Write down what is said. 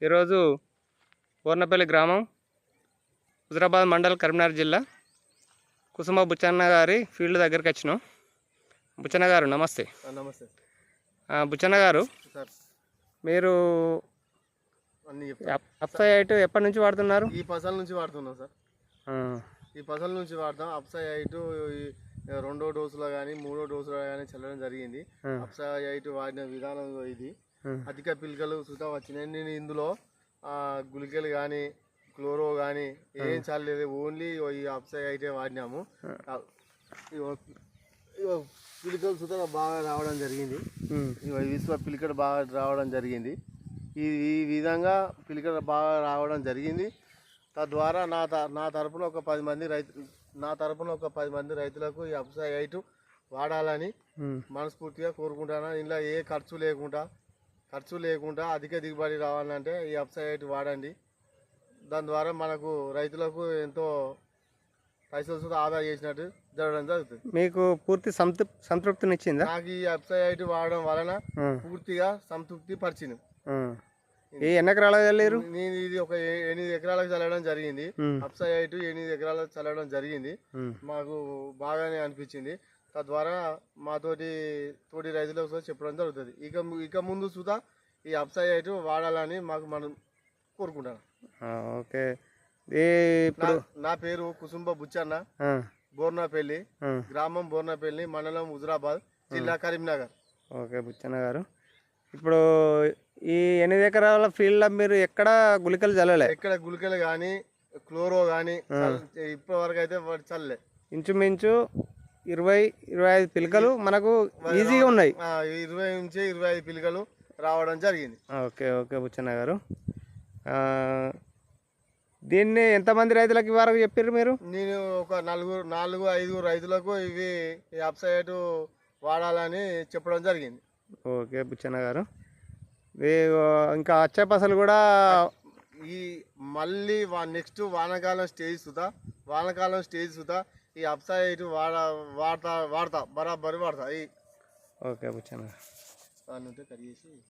ఈరోజు పూర్ణపల్లి గ్రామం, హుజరాబాద్ మండల్, కరీంనగర్ జిల్లా, కుసుమ బుచ్చన్న గారి ఫీల్డ్ దగ్గరికి వచ్చినాం. బుచ్చన్న గారు నమస్తే. నమస్తే బుచ్చన్న గారు, మీరు అప్సైట్ ఎప్పటి నుంచి వాడుతున్నారు? ఈ పసల నుంచి వాడుతున్నాం సార్. ఈ పసల నుంచి వాడతాం. అప్సైట్ రెండో డోసులో కానీ మూడో డోసులో కానీ చల్లడం జరిగింది. అప్సైట్ వాడిన విధానం ఇది. అధిక పిలకలు సుతా వచ్చినాయి. నేను ఇందులో గుళికలు కానీ క్లోరో కానీ ఏం చల్లలేదు, ఓన్లీ ఈ అప్సైట్ వాడినాము. పిలికలు సుతా బాగా రావడం జరిగింది. విశ్వ పిలికలు బాగా రావడం జరిగింది. ఈ విధంగా పిలికలు బాగా రావడం జరిగింది. తద్వారా నా తరపున ఒక 10 మంది రైతులకు ఈ అప్సైట్ వాడాలని మనస్ఫూర్తిగా కోరుకుంటాను. ఇందులో ఏ ఖర్చు లేకుండా అధిక దిగుబడి రావాలంటే ఈ అప్సైట్ వాడండి. దాని ద్వారా మనకు రైతులకు ఎంతో పైసలు ఆదా చేసినట్టు జరగడం జరుగుతుంది. మీకు పూర్తి సంతృప్తినిచ్చిందా? నాకు ఈ అప్సైట్ వాడడం వలన పూర్తిగా సంతృప్తి పరిచింది. ఎన్ని ఎకరాలకు చల్లారు? నేను ఇది ఒక 8 ఎకరాలకు చల్లడం జరిగింది. అప్సైట్ 8 ఎకరాలకు చల్లడం జరిగింది. మాకు బాగానే అనిపించింది. తద్వారా తోటి రైతులకు చెప్పడం జరుగుతుంది. ఇక ముందు సుతా ఈ అప్సైట్ వాడాలని మనం కోరుకుంటాను. ఓకే. నా పేరు కుసుమ బుచ్చన్న, బోర్నపల్లి గ్రామం, బోర్నపల్లి మండలం, హుజరాబాద్ జిల్లా, కరీంనగర్. ఓకే బుచ్చన్న గారు, ఇప్పుడు ఈ 8 ఎకరాల ఫీల్డ్లో మీరు ఎక్కడ గుళికలు చల్లలే? ఎక్కడ గుళికలు కానీ క్లోరో కానీ ఇప్పటి వరకు అయితే చల్లలే. ఇంచుమించు 20-25 పిలకలు మనకు ఈజీగా ఉన్నాయి. 20 నుంచి 25 పిలకలు రావడం జరిగింది. ఓకే ఓకే బుచ్చన్న గారు, దీన్ని ఎంతమంది రైతులకు వరకు చెప్పారు మీరు? నేను ఒక 4-5 రైతులకు ఈ అప్సైట్ వాడాలని చెప్పడం జరిగింది. ఓకే బుచ్చన్న గారు, ఇంకా వచ్చే పసలు కూడా మళ్ళీ నెక్స్ట్ వానాకాలం స్టేజ్ సుతా ఈ అప్సైట్ వాడతా బరాబరి వాడతా. ఓకే బుచ్చన్న. కట్ చేసి